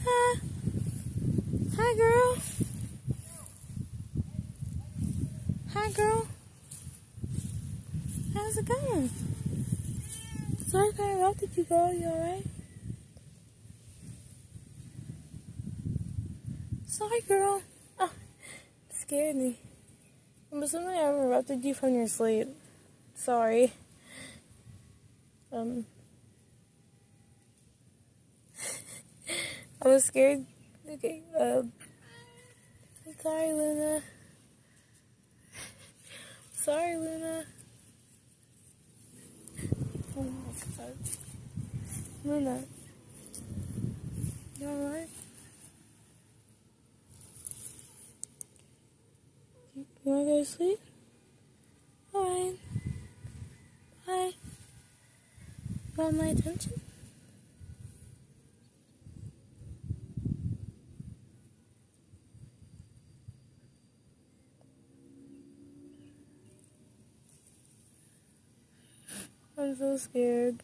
Luna. Hi, girl. Hi, girl. How's it going? Sorry I interrupted you, girl. You alright? Sorry, girl. Oh, scared me. I'm assuming I interrupted you from your sleep. Sorry. I was scared. Okay, sorry, Luna. Sorry, Luna. Oh my god. Luna. You alright? You wanna go to sleep? Alright. Bye. You want my attention? I'm so scared.